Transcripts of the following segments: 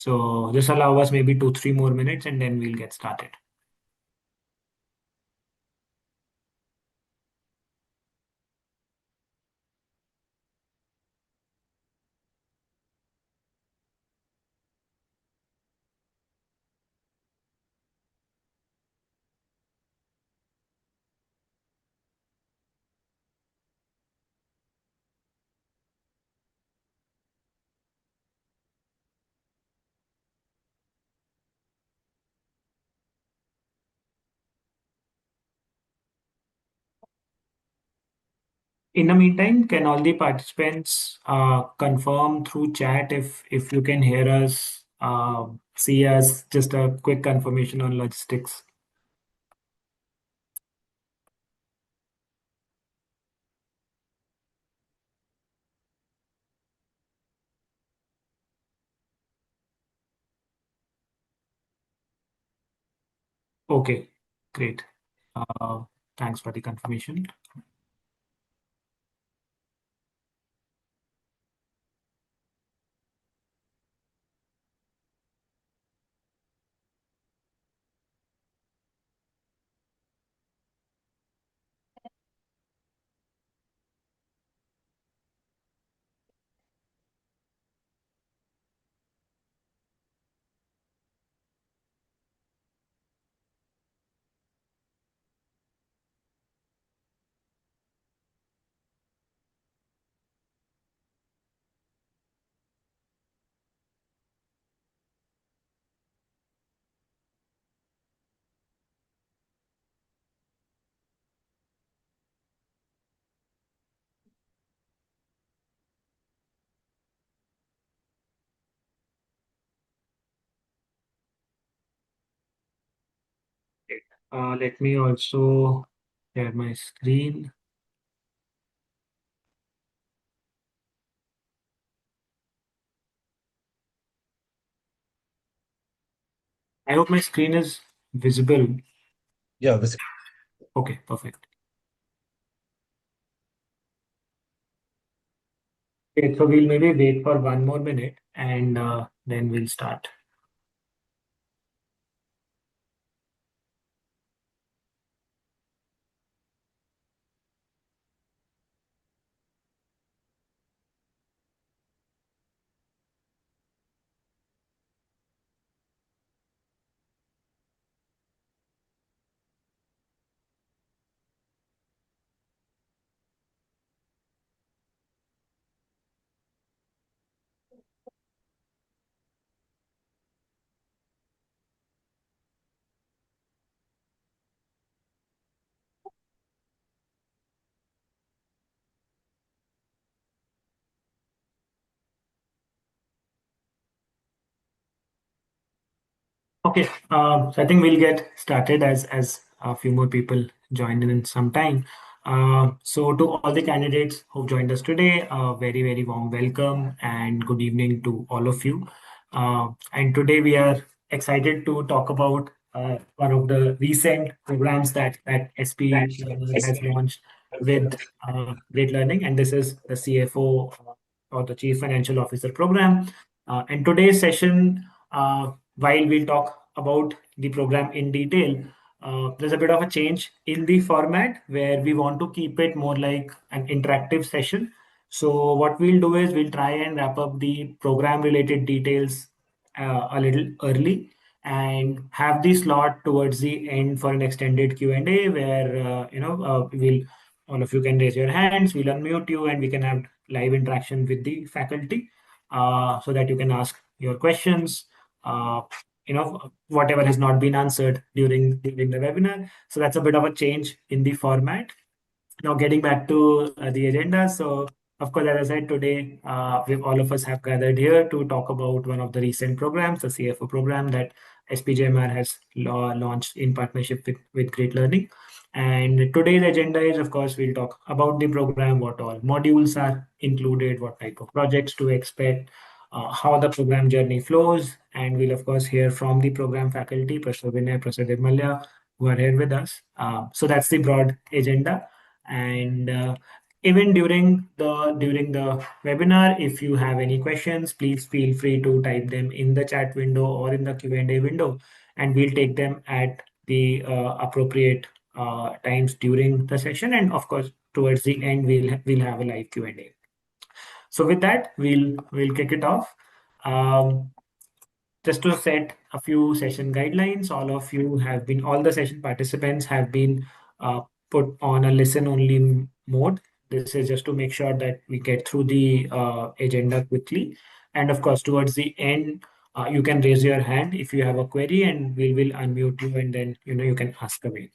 So just allow us maybe 2, 3 more minutes and then we'll get started. In the meantime, can all the participants confirm through chat if you can hear us, see us, just a quick confirmation on logistics. Okay, great. Thanks for the confirmation. Let me also share my screen. I hope my screen is visible. Yeah, visible. Okay, perfect. Okay, so we'll maybe wait for 1 more minute and then we'll start. Okay, so I think we'll get started as a few more people join in some time. So to all the candidates who've joined us today, very, very warm welcome and good evening to all of you. And today we are excited to talk about one of the recent programs that SPJIMR has launched with Great Learning, and this is the CFO or the Chief Financial Officer program. And today's session, while we'll talk about the program in detail, there's a bit of a change in the format where we want to keep it more like an interactive session. So what we'll do is we'll try and wrap up the program related details a little early and have the slot towards the end for an extended Q&A where we'll all of you can raise your hands, we'll unmute you, and we can have live interaction with the faculty so that you can ask your questions. Whatever has not been answered during the webinar. So that's a bit of a change in the format. Now getting back to the agenda. So of course, as I said, today we all of us have gathered here to talk about one of the recent programs, the CFO program that SPJIMR has launched in partnership with Great Learning. And today's agenda is, of course, we'll talk about the program, what all modules are included, what type of projects to expect, how the program journey flows, and we'll of course hear from the program faculty, Professor Vinay, Professor Malya, who are here with us. So that's the broad agenda. And Even during the webinar, if you have any questions, please feel free to type them in the chat window or in the Q&A window, and we'll take them at the appropriate times during the session. And of course, towards the end, we'll have a live Q&A. So with that, we'll kick it off. Um, just to set a few session guidelines, all the session participants have been uh, put on a listen only mode. This is just to make sure that we get through the agenda quickly. And of course, towards the end, you can raise your hand if you have a query, and we will unmute you, and then you can ask away.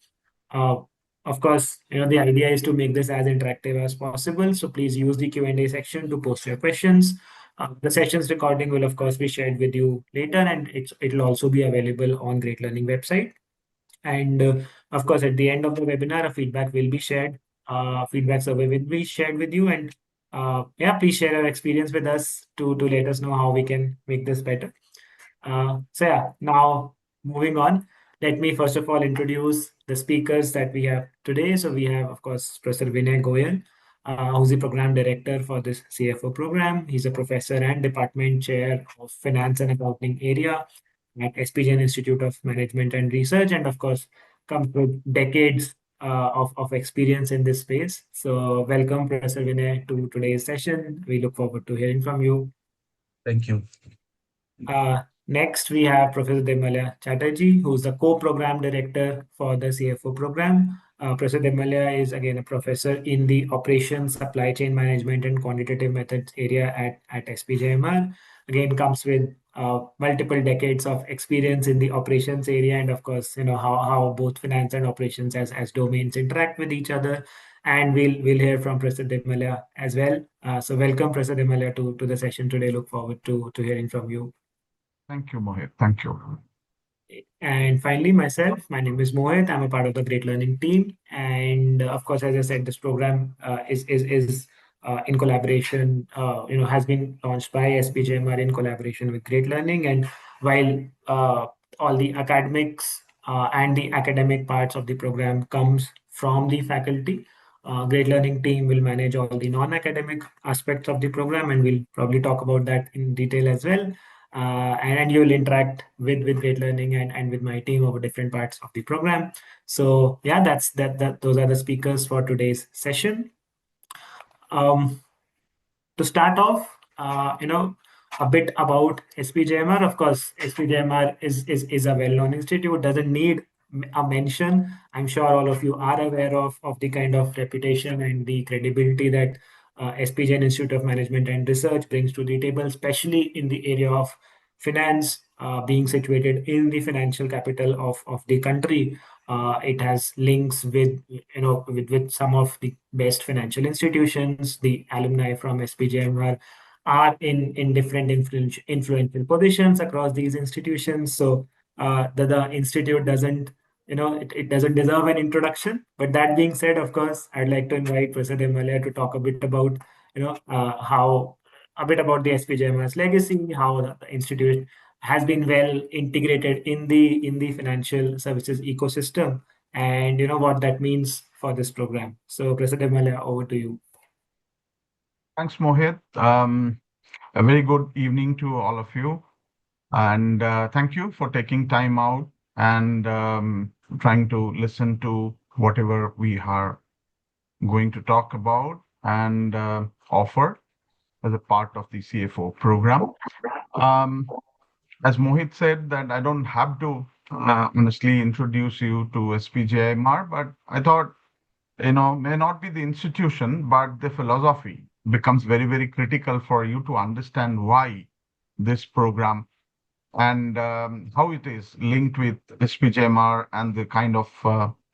Uh, of course, the idea is to make this as interactive as possible. So please use the Q&A section to post your questions. The session's recording will, of course, be shared with you later, and it'll also be available on Great Learning website. And of course, at the end of the webinar, a feedback will be shared. Feedback survey will be shared with you, and yeah, please share your experience with us to let us know how we can make this better. So yeah, now moving on, let me first of all introduce the speakers that we have today. So we have, of course, Professor Vinay Goyal, who's the program director for this CFO program. He's a professor and department chair of finance and accounting area at SPJIMR Institute of Management and Research, and of course, comes with decades of experience in this space. So welcome, Professor Vinay, to today's session. We look forward to hearing from you. Thank you. Next, we have Professor Demalya Chatterjee, who's the co-program director for the CFO program. Professor Demalya is again a professor in the operations, supply chain management, and quantitative methods area at SPJIMR. Again, comes with multiple decades of experience in the operations area, and of course, how both finance and operations as domains interact with each other. And we'll hear from Professor Demalya as well. So welcome, Professor Demalya, to the session today. Look forward to hearing from you. Thank you, Mohit. Thank you. And finally, myself, my name is Mohit. I'm a part of the Great Learning team. And of course, as I said, this program is in collaboration, has been launched by SPJIMR in collaboration with Great Learning. And while all the academics and the academic parts of the program comes from the faculty, Great Learning team will manage all the non-academic aspects of the program, and we'll probably talk about that in detail as well. And you will interact with Great Learning and with my team over different parts of the program. So yeah, those are the speakers for today's session. To start off, a bit about SPJIMR. Of course, SPJIMR is a well-known institute, doesn't need a mention. I'm sure all of you are aware of the kind of reputation and the credibility that SPJIMR Institute of Management and Research brings to the table, especially in the area of finance, being situated in the financial capital of the country. It has links with some of the best financial institutions. The alumni from SPJIMR are in different influential positions across these institutions. So the institute doesn't it doesn't deserve an introduction. But that being said, of course, I'd like to invite Professor Demalya to talk a bit about how a bit about the SPJIMR's legacy, how the institute has been well integrated in the financial services ecosystem, and what that means for this program. So, President Malya, over to you. Thanks, Mohit. A very good evening to all of you. And thank you for taking time out and trying to listen to whatever we are going to talk about and offer as a part of the CFO program. As Mohit said, that I don't have to honestly introduce you to SPJIMR, but I thought, may not be the institution, but the philosophy becomes very, very critical for you to understand why this program and how it is linked with SPJIMR and the kind of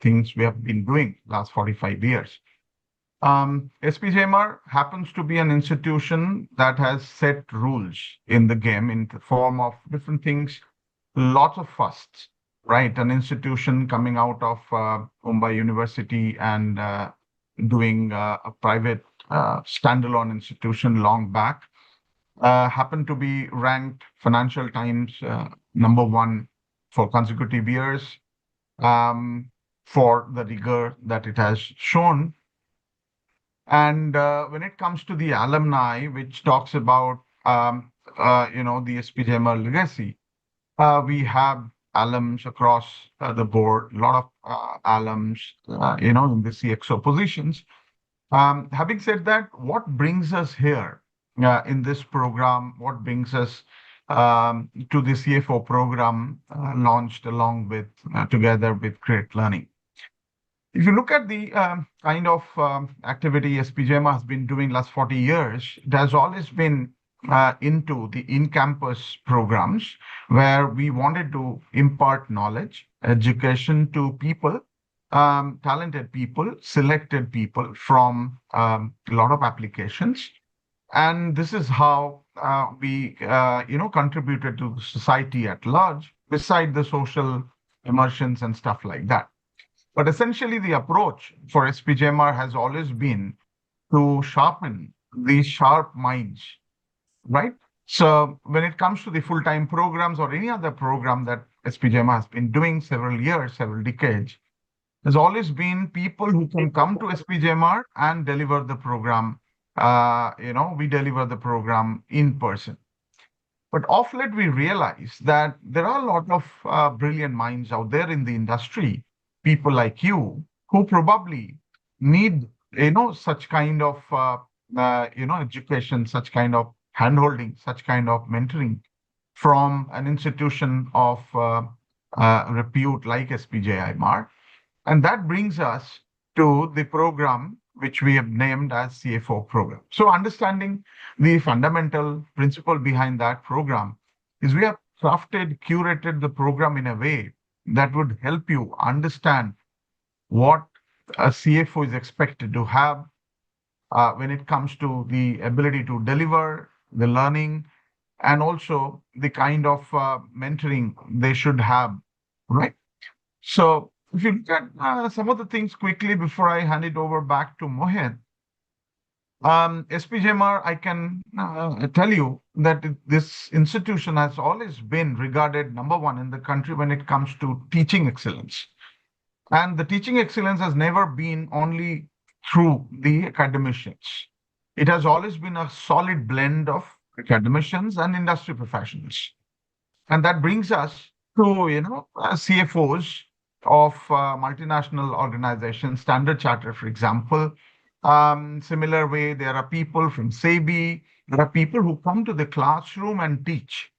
things we have been doing last 45 years. SPJIMR happens to be an institution that has set rules in the game in the form of different things, lots of firsts, right? An institution coming out of Mumbai University and doing a private standalone institution long back, happened to be ranked Financial Times #1 for consecutive years for the rigor that it has shown. And when it comes to the alumni, which talks about the SPJIMR legacy, we have alums across the board, a lot of alums, in the CXO positions. Having said that, what brings us here in this program? What brings us to the CFO program launched along with together with Great Learning? If you look at the kind of activity SPJIMR has been doing last 40 years, it has always been into the in-campus programs where we wanted to impart knowledge, education to people, talented people, selected people from a lot of applications. And this is how we, contributed to society at large, beside the social immersions and stuff like that. But essentially, the approach for SPJIMR has always been to sharpen these sharp minds, right? So when it comes to the full-time programs or any other program that SPJIMR has been doing several years, several decades, there's always been people who can come to SPJIMR and deliver the program. We deliver the program in person. But of late, we realize that there are a lot of brilliant minds out there in the industry, people like you, who probably need, such kind of, education, such kind of handholding, such kind of mentoring from an institution of repute like SPJIMR. And that brings us to the program which we have named as CFO program. So understanding the fundamental principle behind that program is we have crafted, curated the program in a way that would help you understand what a CFO is expected to have when it comes to the ability to deliver the learning and also the kind of mentoring they should have, right? So if you look at some of the things quickly before I hand it over back to Mohit, SPJIMR, I can tell you that this institution has always been regarded number one in the country when it comes to teaching excellence. And the teaching excellence has never been only through the academicians. It has always been a solid blend of academicians and industry professionals. And that brings us to, CFOs of multinational organizations, Standard Chartered, for example. Similar way, there are people from SEBI. There are people who come to the classroom and teach.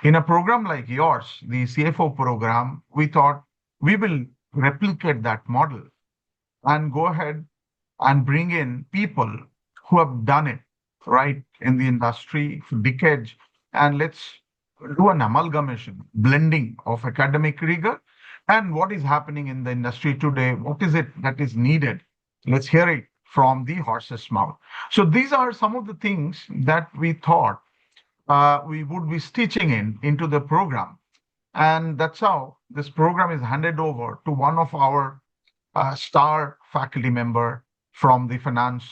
In a program like yours, the CFO program, we thought we will replicate that model and go ahead and bring in people who have done it right in the industry for decades. And let's do an amalgamation, blending of academic rigor and what is happening in the industry today. What is it that is needed? Let's hear it from the horse's mouth. So these are some of the things that we thought we would be stitching into the program. And that's how this program is handed over to one of our star faculty member from the finance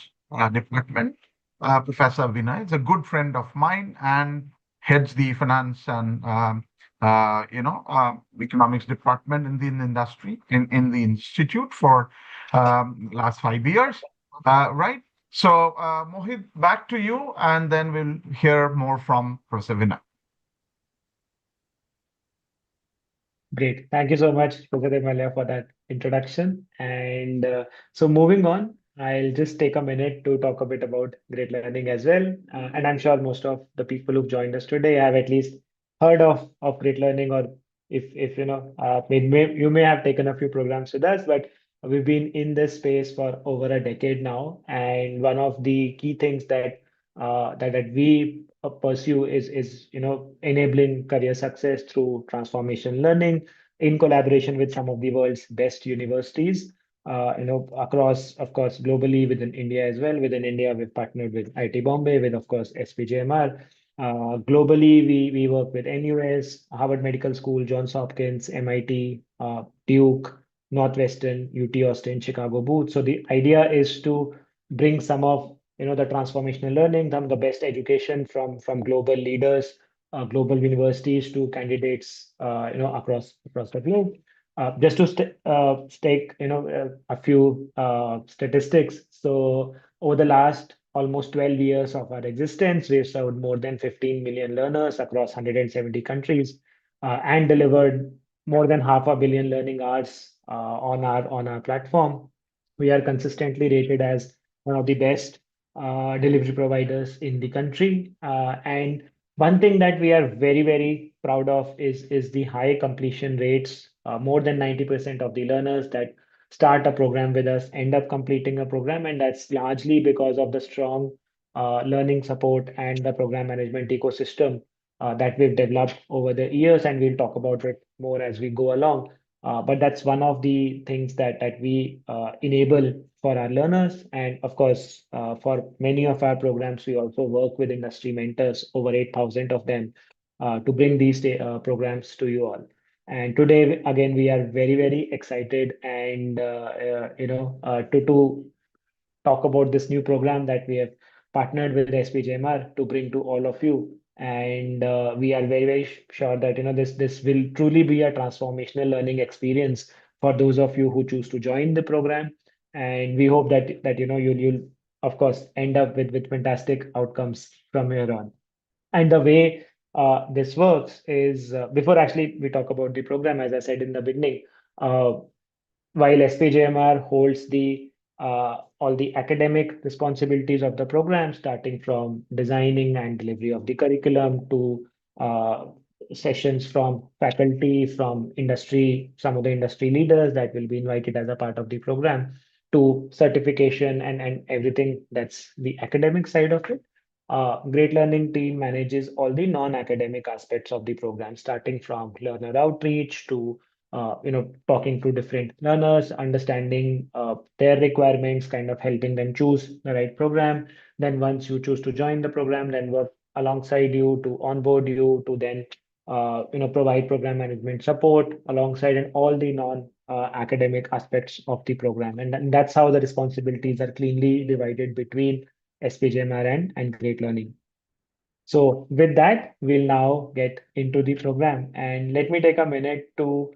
department, Professor Vinay. Is a good friend of mine and heads the finance and economics department in the industry in the institute for last 5 years, right? So Mohit, back to you, and then we'll hear more from Professor Vinay. Great. Thank you so much, Professor Malia, for that introduction. And so moving on, I'll just take a minute to talk a bit about great learning as well. And I'm sure most of the people who've joined us today have at least heard of great learning, or if you know, you may have taken a few programs with us, but we've been in this space for over a decade now. And one of the key things that we pursue is enabling career success through transformation learning in collaboration with some of the world's best universities, across, of course, globally within India as well. Within India, we've partnered with IT Bombay, with, of course, SPJIMR. Globally, we work with NUS, Harvard Medical School, Johns Hopkins, MIT, Duke, Northwestern, UT Austin, Chicago Booth. So the idea is to bring some of the transformational learning, the best education from global leaders, global universities to candidates, across the globe. Just to take a few statistics. So Over the last almost 12 years of our existence, we've served more than 15 million learners across 170 countries and delivered more than half a billion learning hours on our platform. We are consistently rated as one of the best delivery providers in the country. And one thing that we are very, very proud of is the high completion rates. More than 90% of the learners that start a program with us end up completing a program, and that's largely because of the strong learning support and the program management ecosystem that we've developed over the years, and we'll talk about it more as we go along. But that's one of the things that we enable for our learners. And of course, for many of our programs, we also work with industry mentors, over 8,000 of them, to bring these programs to you all. And today, again, we are very, very excited and to talk about this new program that we have partnered with SPJIMR to bring to all of you. And we are very, very sure that this will truly be a transformational learning experience for those of you who choose to join the program. And we hope that you'll of course end up with fantastic outcomes from here on. And the way this works is, before actually we talk about the program, as I said in the beginning, uh, while SPJMR holds the all the academic responsibilities of the program, starting from designing and delivery of the curriculum to uh, sessions from faculty, from industry, some of the industry leaders that will be invited as a part of the program, to certification and everything that's the academic side of it. Great Learning team manages all the non-academic aspects of the program, starting from learner outreach to talking to different learners, understanding their requirements, kind of helping them choose the right program. Then once you choose to join the program, then work alongside you to onboard you to then provide program management support alongside and all the non academic aspects of the program. And that's how the responsibilities are cleanly divided between SPJMR and Great Learning. So with that, we'll now get into the program. And let me take a minute to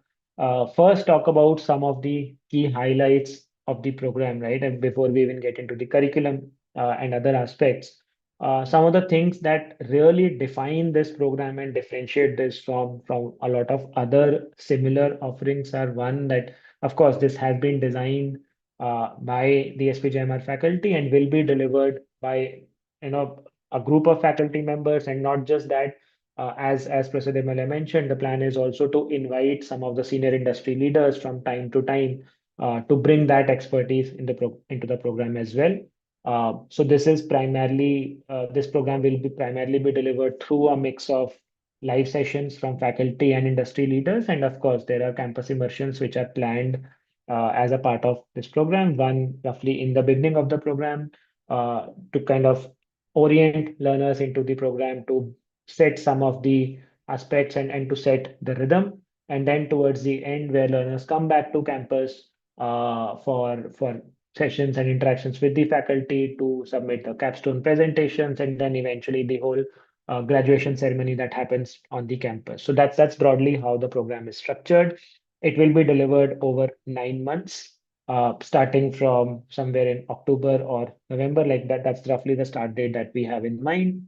first talk about some of the key highlights of the program, right? And before we even get into the curriculum and other aspects, some of the things that really define this program and differentiate this from a lot of other similar offerings are, one, that, of course, this has been designed by the SPJMR faculty and will be delivered by you know a group of faculty members. And not just that, as Prasad MLA mentioned, the plan is also to invite some of the senior industry leaders from time to time to bring that expertise into the program as well. So this program will be primarily be delivered through a mix of live sessions from faculty and industry leaders, and of course there are campus immersions which are planned as a part of this program. One roughly in the beginning of the program to kind of orient learners into the program, to set some of the aspects and to set the rhythm. And then towards the end, where learners come back to campus for sessions and interactions with the faculty to submit the capstone presentations, and then eventually the whole graduation ceremony that happens on the campus. So that's broadly how the program is structured. It will be delivered over 9 months, starting from somewhere in October or November, like that. That's roughly the start date that we have in mind.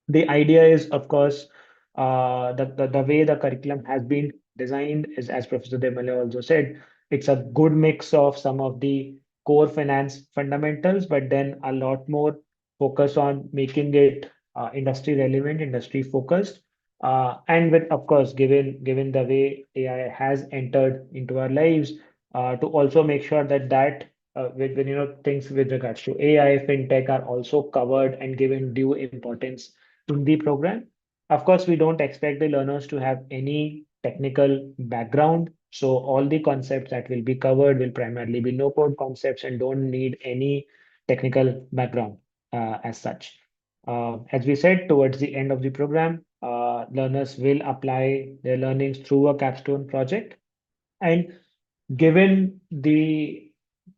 The idea is, of course, the way the curriculum has been designed is, as Professor Demale also said, it's a good mix of some of the core finance fundamentals, but then a lot more focus on making it industry relevant, industry focused. And with, of course, given the way AI has entered into our lives, to also make sure that with things with regards to AI, fintech are also covered and given due importance in the program. Of course, we don't expect the learners to have any technical background. So all the concepts that will be covered will primarily be no-code concepts and don't need any technical background as such. As we said, towards the end of the program, learners will apply their learnings through a capstone project. And given the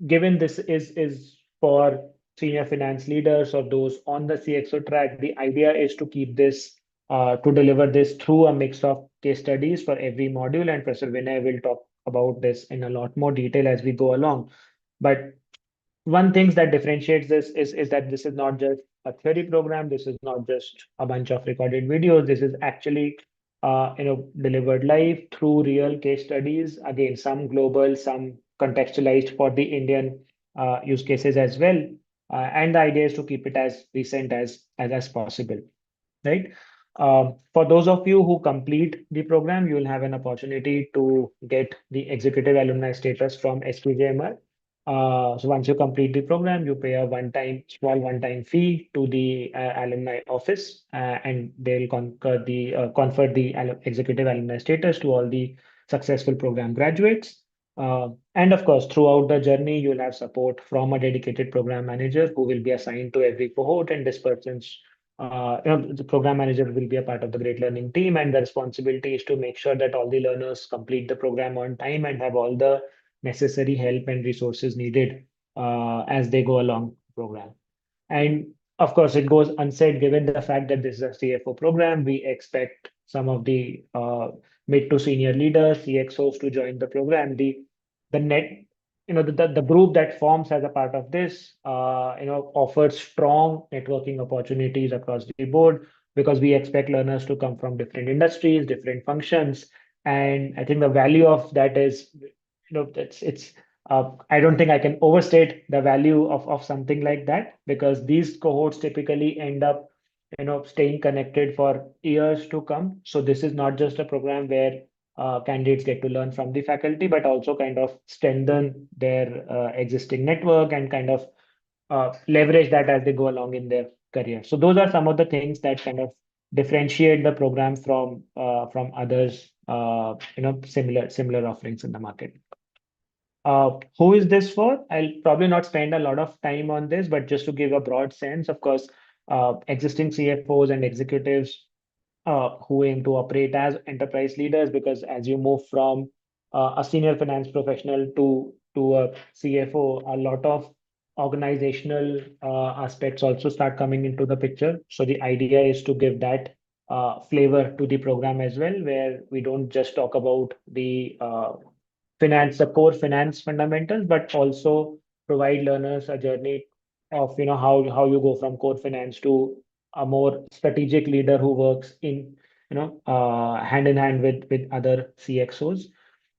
given this is for senior finance leaders or those on the CXO track, the idea is to keep this to deliver this through a mix of case studies for every module. And Professor Vinay will talk about this in a lot more detail as we go along. But one thing that differentiates this is that this is not just a theory program. This is not just a bunch of recorded videos. This is actually delivered live through real case studies. Again, some global, some contextualized for the Indian use cases as well. And the idea is to keep it as recent as possible, right? For those of you who complete the program, you will have an opportunity to get the executive alumni status from SPJIMR. So once you complete the program, you pay a small one-time fee to the alumni office, and they'll confer the executive alumni status to all the successful program graduates. And of course, throughout the journey, you'll have support from a dedicated program manager who will be assigned to every cohort, and this person's the program manager will be a part of the great learning team, and the responsibility is to make sure that all the learners complete the program on time and have all the necessary help and resources needed as they go along the program. And of course, it goes unsaid, given the fact that this is a CFO program, we expect some of the mid to senior leaders, CXOs, to join the program. The net, the group that forms as a part of this, offers strong networking opportunities across the board, because we expect learners to come from different industries, different functions. And I think the value of that is, it's I don't think I can overstate the value of something like that, because these cohorts typically end up, staying connected for years to come. So this is not just a program where candidates get to learn from the faculty, but also kind of strengthen their existing network and kind of leverage that as they go along in their career. So those are some of the things that kind of differentiate the program from others, similar offerings in the market. Who is this for? I'll probably not spend a lot of time on this, but just to give a broad sense, of course, existing CFOs and executives who aim to operate as enterprise leaders, because as you move from a senior finance professional to a CFO, a lot of organizational aspects also start coming into the picture. So the idea is to give that flavor to the program as well, where we don't just talk about the core finance fundamentals, but also provide learners a journey of how you go from core finance to a more strategic leader who works in hand in hand with other CXOs.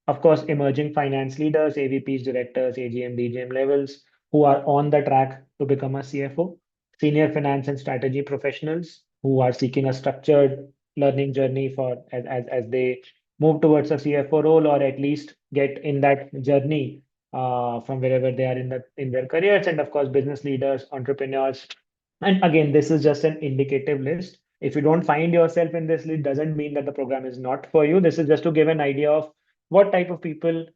Of course, emerging finance leaders, AVPs, directors, AGM, DGM levels, who are on the track to become a CFO, senior finance and strategy professionals who are seeking a structured learning journey for as they move towards a CFO role, or at least get in that journey from wherever they are in their careers, and of course, business leaders, entrepreneurs. And again, this is just an indicative list. If you don't find yourself in this list, doesn't mean that the program is not for you. This is just to give an idea of what type of people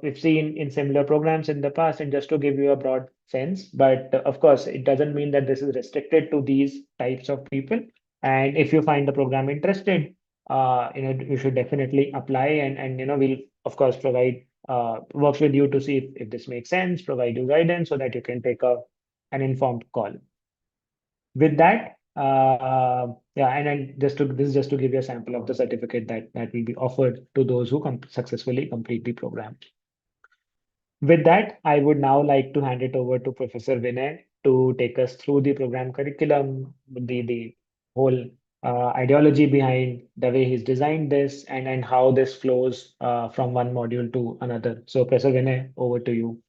we've seen in similar programs in the past, and just to give you a broad sense. But of course, it doesn't mean that this is restricted to these types of people. And if you find the program interested, you should definitely apply, and we'll of course provide work with you to see if this makes sense, provide you guidance so that you can take an informed call. With that, yeah, and then this is just to give you a sample of the certificate that will be offered to those who successfully complete the program. With that, I would now like to hand it over to Professor Vinay to take us through the program curriculum, the whole ideology behind the way he's designed this, and how this flows from one module to another. So, Professor Vinay, over to you.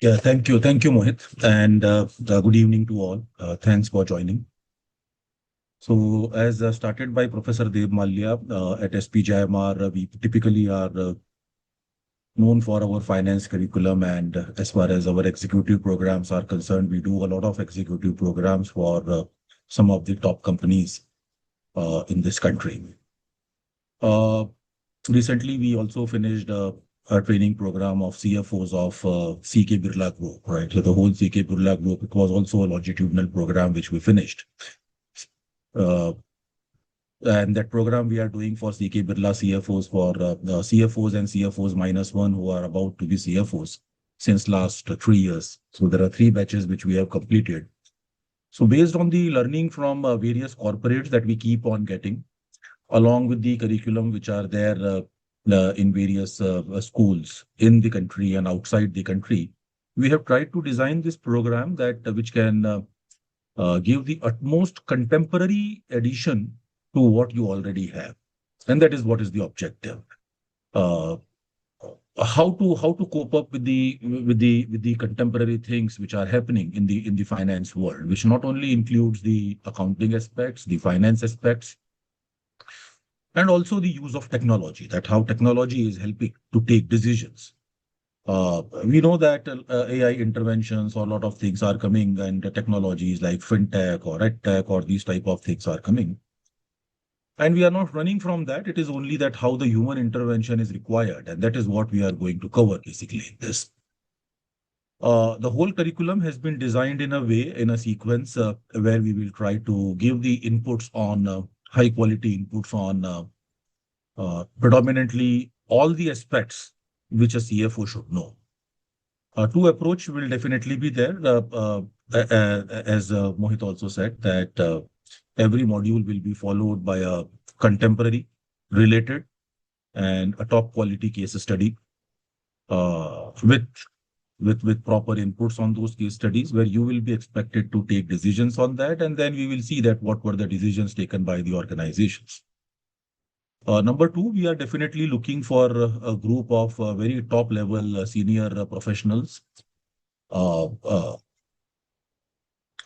Yeah, thank you. Thank you, Mohit. And good evening to all. Thanks for joining. So, as started by Professor Dev Malya at SPJIMR, we typically are known for our finance curriculum. And as far as our executive programs are concerned, we do a lot of executive programs for some of the top companies in this country. Recently, we also finished a training program of CFOs of CK Birla Group, right? So the whole CK Birla Group, it was also a longitudinal program which we finished. And that program we are doing for CK Birla CFOs, for CFOs and CFOs -1 who are about to be CFOs since last 3 years. So there are 3 batches which we have completed. So based on the learning from various corporates that we keep on getting, along with the curriculum which are there in various schools in the country and outside the country, we have tried to design this program that which can give the utmost contemporary addition to what you already have, and that is what is the objective. Uh, how to cope up with the contemporary things which are happening in the finance world, which not only includes the accounting aspects, the finance aspects, and also the use of technology, that how technology is helping to take decisions. We know that AI interventions or a lot of things are coming, and the technologies like fintech or edtech or these type of things are coming. And we are not running from that. It is only that how the human intervention is required, and that is what we are going to cover basically in this. The whole curriculum has been designed in a way, in a sequence, where we will try to give the inputs on high quality inputs on predominantly all the aspects which a CFO should know. Two approach will definitely be there. As Mohit also said, that every module will be followed by a contemporary, related, and a top quality case study with proper inputs on those case studies, where you will be expected to take decisions on that, and then we will see that what were the decisions taken by the organizations. Number two, we are definitely looking for a group of very top level senior professionals.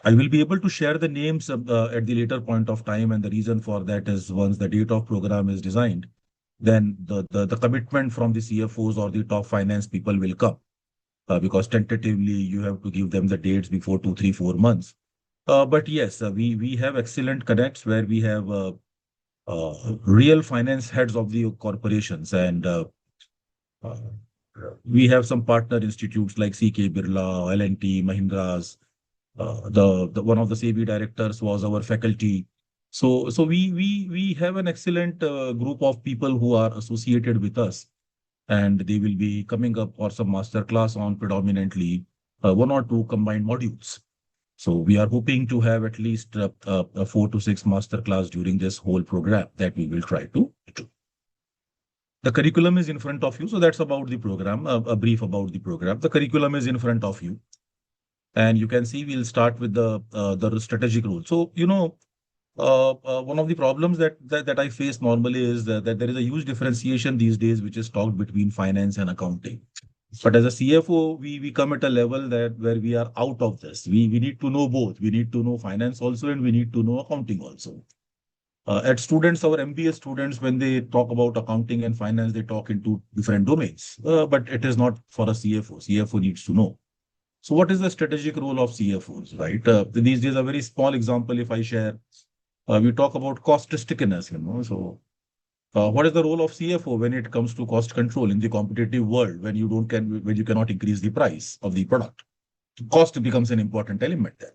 I will be able to share the names at the later point of time, and the reason for that is once the date of program is designed, then the commitment from the CFOs or the top finance people will come, because tentatively you have to give them the dates before 2, 3, 4 months. But yes, we have excellent connects where we have real finance heads of the corporations, and we have some partner institutes like CK Birla, L&T, Mahindra's. The one of the SEBI directors was our faculty. So we have an excellent group of people who are associated with us, and they will be coming up for some master class on predominantly one or two combined modules. So we are hoping to have at least 4 to 6 master class during this whole program that we will try to do. The curriculum is in front of you, so that's about the program. A brief about the program. The curriculum is in front of you. And you can see we'll start with the strategic rule. So, one of the problems that I face normally is that there is a huge differentiation these days, which is talked between finance and accounting. But as a CFO, we come at a level that where we are out of this. We need to know both. We need to know finance also, and we need to know accounting also. At students, our MBA students, when they talk about accounting and finance, they talk into different domains. But it is not for a CFO. CFO needs to know. So what is the strategic role of CFOs, right? These days, a very small example, if I share, we talk about cost stickiness, So what is the role of CFO when it comes to cost control in the competitive world when when you cannot increase the price of the product? Cost becomes an important element there.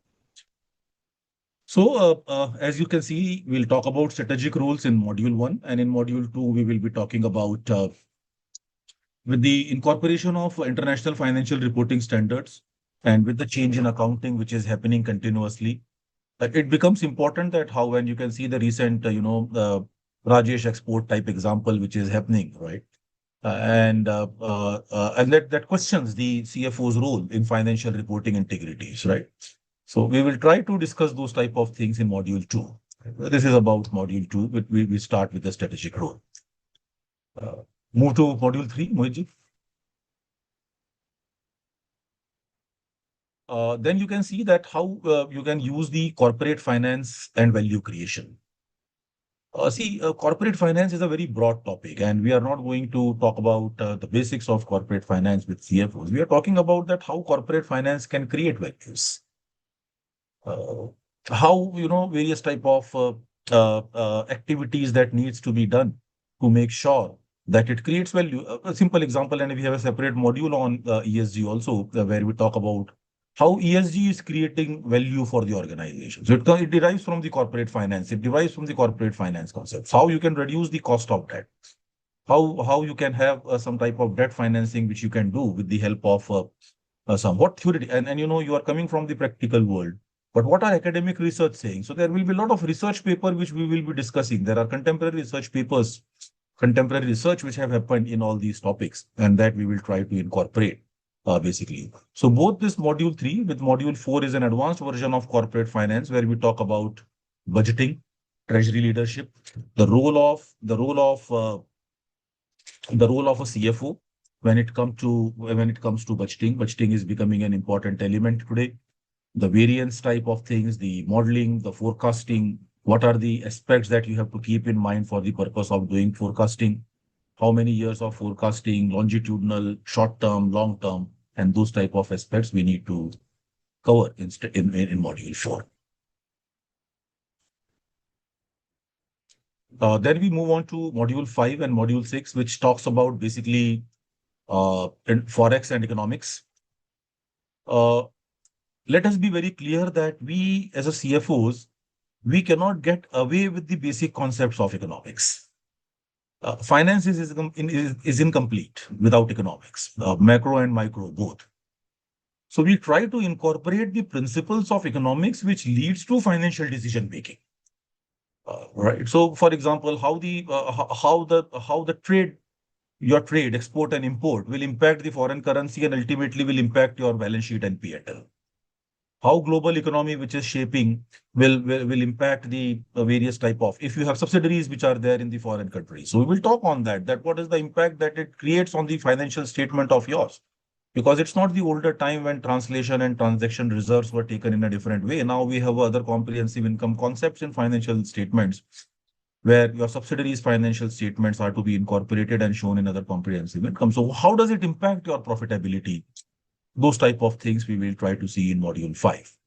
So as you can see, we'll talk about strategic roles in module 1, and in module 2, we will be talking about with the incorporation of international financial reporting standards and with the change in accounting, which is happening continuously, it becomes important that how, when you can see the recent, Rajesh export type example, which is happening, right? And that questions the CFO's role in financial reporting integrities, right? So we will try to discuss those type of things in module 2. This is about module 2, but we start with the strategic role. Move to module 3, Mohit. Then you can see that how you can use the corporate finance and value creation. Corporate finance is a very broad topic, and we are not going to talk about the basics of corporate finance with CFOs. We are talking about that how corporate finance can create values. How, various type of activities that needs to be done to make sure that it creates value. A simple example, and we have a separate module on ESG also, where we talk about how ESG is creating value for the organization. So it derives from the corporate finance. It derives from the corporate finance concepts. How you can reduce the cost of debt. How you can have some type of debt financing, which you can do with the help of somewhat theory. And you are coming from the practical world. But what are academic research saying? So there will be a lot of research paper which we will be discussing. There are contemporary research papers contemporary research which have happened in all these topics, and that we will try to incorporate basically. So both this module 3 with module 4 is an advanced version of corporate finance where we talk about budgeting, treasury leadership, the role of a CFO when it comes to budgeting. Budgeting is becoming an important element today. The variance type of things, the modeling, the forecasting, what are the aspects that you have to keep in mind for the purpose of doing forecasting? How many years of forecasting, longitudinal, short term, long term, and those type of aspects we need to cover in module 4. Then we move on to module 5 and module 6, which talks about basically in forex and economics. Let us be very clear that we as a CFOs, we cannot get away with the basic concepts of economics. Finance is incomplete without economics, macro and micro both. So we try to incorporate the principles of economics which leads to financial decision making. Right. So, for example, how your trade, export and import will impact the foreign currency and ultimately will impact your balance sheet and P&L. How global economy, which is shaping, will impact the various type of, if you have subsidiaries which are there in the foreign country. So we will talk on that what is the impact that it creates on the financial statement of yours. Because it's not the older time when translation and transaction reserves were taken in a different way. Now we have other comprehensive income concepts in financial statements where your subsidiaries' financial statements are to be incorporated and shown in other comprehensive income. So how does it impact your profitability? Those type of things we will try to see in module 5.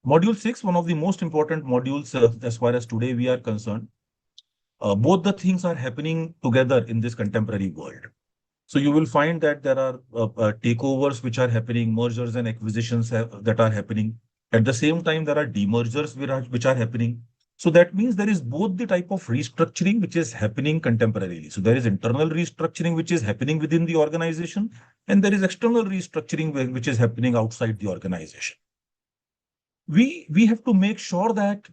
Module 6, one of the most important modules as far as today we are concerned. Both the things are happening together in this contemporary world. So you will find that there are takeovers which are happening, mergers and acquisitions that are happening. At the same time, there are demergers which are happening. So that means there is both the type of restructuring which is happening contemporarily. So there is internal restructuring which is happening within the organization, and there is external restructuring which is happening outside the organization. We have to make sure that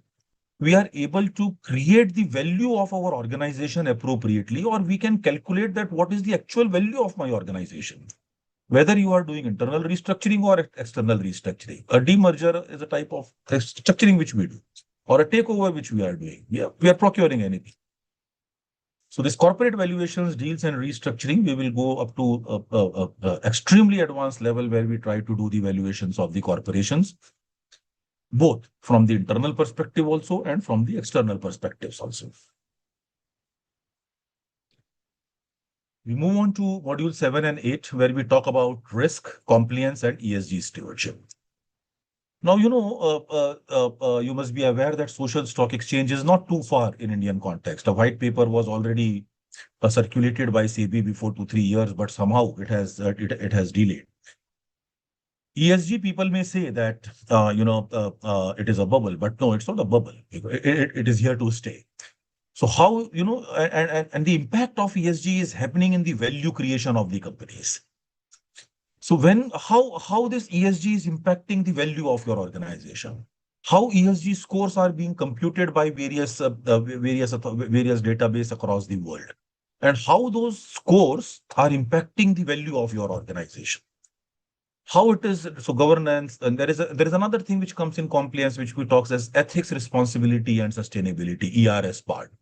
we are able to create the value of our organization appropriately, or we can calculate that what is the actual value of my organization. Whether you are doing internal restructuring or external restructuring. A demerger is a type of structuring which we do, or a takeover which we are doing. We are procuring anything. So this corporate valuations, deals and restructuring, we will go up to extremely advanced level where we try to do the valuations of the corporations, both from the internal perspective also and from the external perspectives also. We move on to module 7 and 8, where we talk about risk, compliance, and ESG stewardship. Now, you must be aware that social stock exchange is not too far in Indian context. A white paper was already circulated by SEBI before 2-3 years, but somehow it has delayed. ESG people may say that it is a bubble, but no, it's not a bubble. It is here to stay. So how and the impact of ESG is happening in the value creation of the companies. So how this ESG is impacting the value of your organization? How ESG scores are being computed by various database across the world, and how those scores are impacting the value of your organization. How it is, so governance, and there is another thing which comes in compliance, which we talk as ethics, responsibility, and sustainability, ERS part.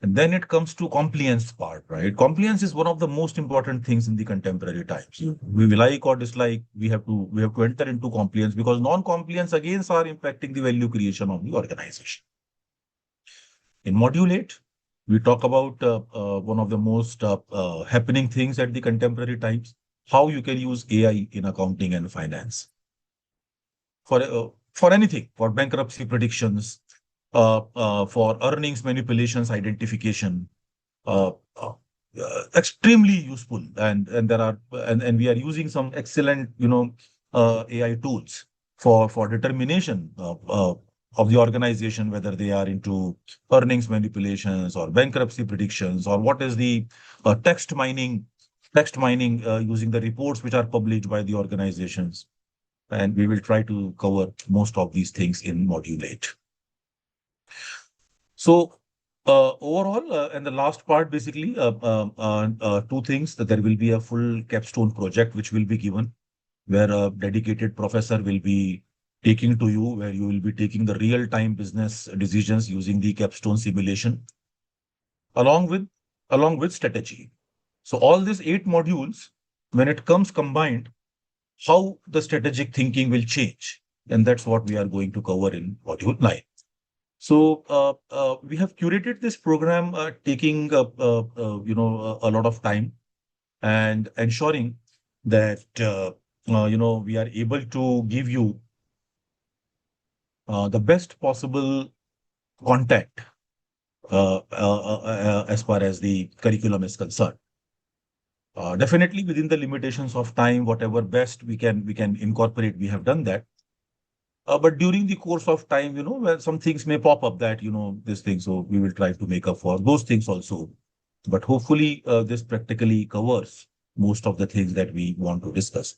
And then it comes to compliance part, right? Compliance is one of the most important things in the contemporary times. We like or dislike, we have to enter into compliance, because non-compliance again are impacting the value creation of the organization. In module 8, we talk about one of the most happening things at the contemporary times, how you can use AI in accounting and finance. For anything, for bankruptcy predictions, for earnings manipulations identification, extremely useful, and we are using some excellent AI tools for determination of the organization, whether they are into earnings manipulations or bankruptcy predictions, or what is the text mining using the reports which are published by the organizations. And we will try to cover most of these things in module 8. So Overall, and the last part, basically, two things, that there will be a full capstone project which will be given, where a dedicated professor will be taking to you, where you will be taking the real-time business decisions using the capstone simulation, along with strategy. So all these 8 modules, when it comes combined, how the strategic thinking will change, and that's what we are going to cover in module 9. So we have curated this program, taking a lot of time and ensuring that we are able to give you the best possible contact as far as the curriculum is concerned. Definitely within the limitations of time, whatever best we can incorporate, we have done that. But during the course of time, where some things may pop up that, this thing, so we will try to make up for those things also. But hopefully, this practically covers most of the things that we want to discuss.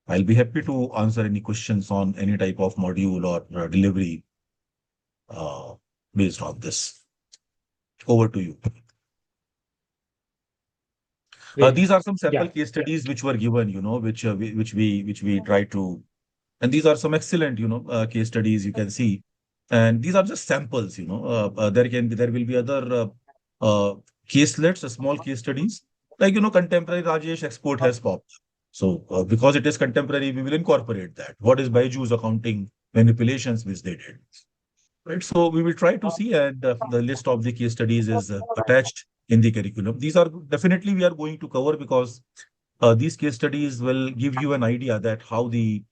I'll be happy to answer any questions on any type of module or delivery based on this. Over to you. These are some sample case studies which were given, which we try to, and these are some excellent, case studies you can see, and these are just samples. There will be other caselets, small case studies, like contemporary Rajesh export has popped. So because it is contemporary, we will incorporate that. What is Baiju's accounting manipulations which they did? Right. So we will try to see, and the list of the case studies is attached in the curriculum. These are definitely we are going to cover, because these case studies will give you an idea that how the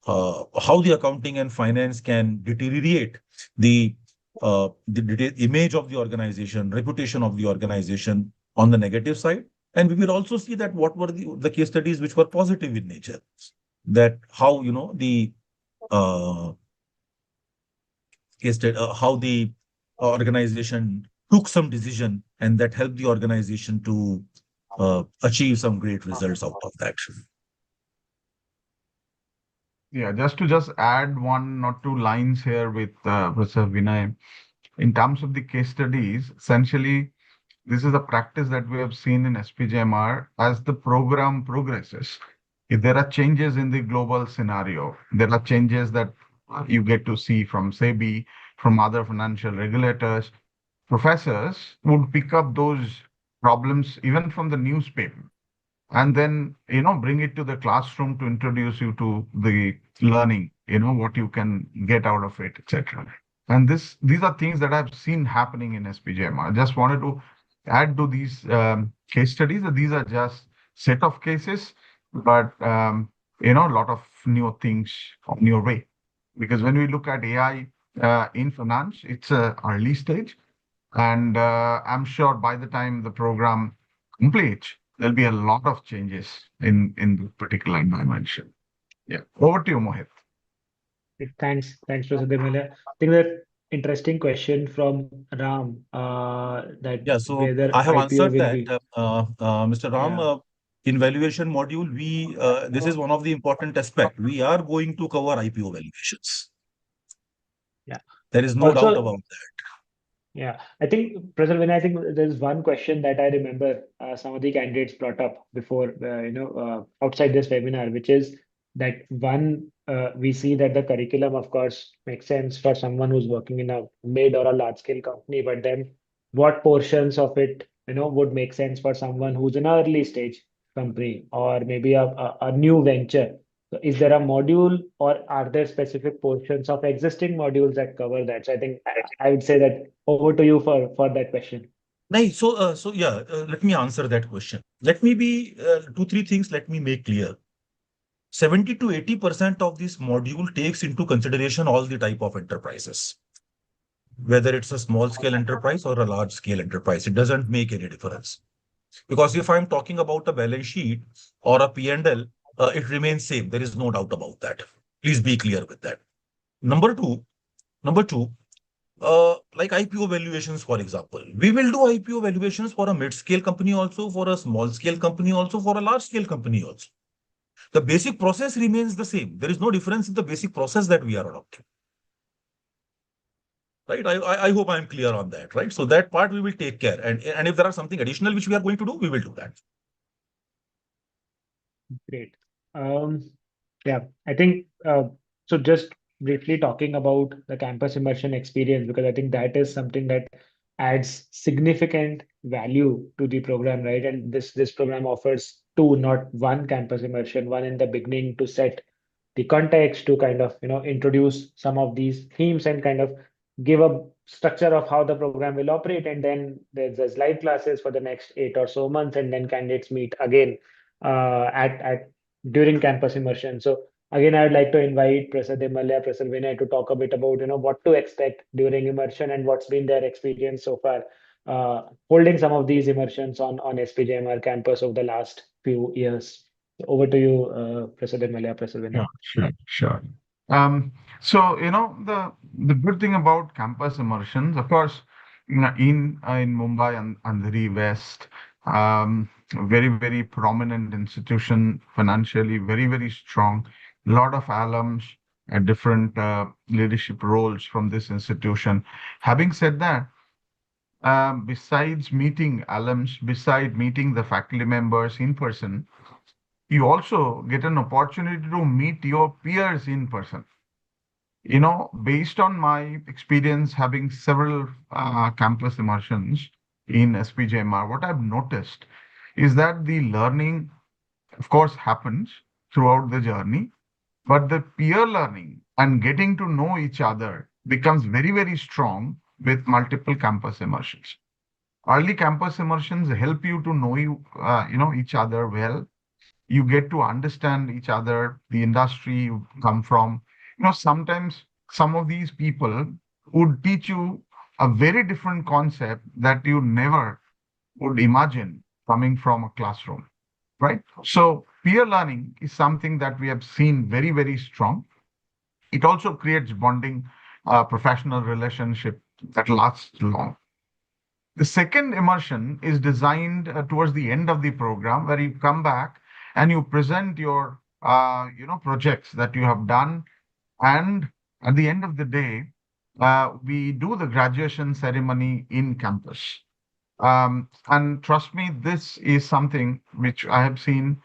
accounting and finance can deteriorate the image of the organization, reputation of the organization on the negative side. And we will also see that what were the case studies which were positive in nature, that how, the how the organization took some decision, and that helped the organization to achieve some great results out of that. Yeah, just add 1 or 2 lines here with Professor Vinay. In terms of the case studies, essentially, this is a practice that we have seen in SPJIMR as the program progresses. If there are changes in the global scenario, there are changes that you get to see from SEBI, from other financial regulators. Professors would pick up those problems even from the newspaper, and then bring it to the classroom to introduce you to the learning, what you can get out of it, etc. And these are things that I've seen happening in SPJIMR. I just wanted to add to these case studies that these are just set of cases, but a lot of new things on your way. Because when we look at AI in finance, it's a early stage, and I'm sure by the time the program completes, there'll be a lot of changes in the particular dimension. Yeah. Over to you, Mohit. Thanks, Professor Devalia. I think that interesting question from Ram, that Yeah, so whether I have IPO answered will that, be. Mr. Ram. Yeah. In valuation module, this is one of the important aspect. We are going to cover IPO valuations. Yeah. There is no Also, doubt about that. Yeah, I think, Professor Vinay, I think there's one question that I remember some of the candidates brought up before, outside this webinar, which is that one, we see that the curriculum, of course, makes sense for someone who's working in a mid or a large scale company, but then what portions of it, would make sense for someone who's in an early stage company or maybe a new venture? So is there a module, or are there specific portions of existing modules that cover that? So I think I would say that over to you for that question. Nice. So yeah, let me answer that question. Let me be 2-3 things. Let me make clear. 70 to 80% of this module takes into consideration all the type of enterprises, whether it's a small scale enterprise or a large scale enterprise. It doesn't make any difference. Because if I'm talking about a balance sheet or a P&L, it remains same. There is no doubt about that. Please be clear with that. Number two, like IPO valuations, for example. We will do IPO valuations for a mid-scale company also, for a small-scale company also, for a large-scale company also. The basic process remains the same. There is no difference in the basic process that we are adopting. right? I hope I'm clear on that, right? So that part we will take care. And if there are something additional which we are going to do, we will do that. Great. Um, yeah, I think so. Just briefly talking about the campus immersion experience, because I think that is something that adds significant value to the program, right? And this program offers two, not one campus immersion, one in the beginning to set the context, to kind of introduce some of these themes and kind of give a structure of how the program will operate, and then there's live classes for the next 8 or so months, and then candidates meet again at during campus immersion. So again, I would like to invite Professor Demalya, Professor Vinay to talk a bit about what to expect during immersion and what's been their experience so far holding some of these immersions on SPJIMR campus over the last few years. Over to you, Professor Demalya, Professor Vinay. Sure. Um, so the good thing about campus immersions, of course, in Mumbai and Andheri West, very prominent institution financially, very strong. Lot of alums at different leadership roles from this institution. Having said that, besides meeting alums, beside meeting the faculty members in person, you also get an opportunity to meet your peers in person. Based on my experience having several campus immersions in SPJMR, what I've noticed is that the learning, of course, happens throughout the journey, but the peer learning and getting to know each other becomes very strong with multiple campus immersions. Early campus immersions help you to know each other well. You get to understand each other, the industry you come from. Sometimes some of these people would teach you a very different concept that you never would imagine coming from a classroom, right? So peer learning is something that we have seen very strong. It also creates bonding, professional relationship that lasts long. The second immersion is designed towards the end of the program, where you come back and you present your projects that you have done, and at the end of the day, we do the graduation ceremony in campus. And trust me, this is something which I have seen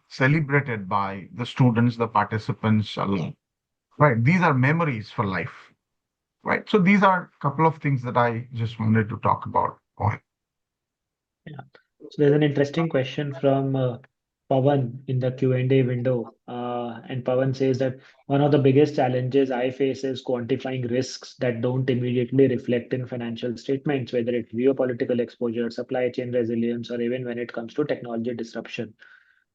celebrated by the students, the participants a lot. Right? These are memories for life. Right. So these are a couple of things that I just wanted to talk about. Yeah. So there's an interesting question from Pawan in the Q&A window. And Pawan says that one of the biggest challenges I face is quantifying risks that don't immediately reflect in financial statements, whether it's geopolitical exposure, supply chain resilience, or even when it comes to technology disruption.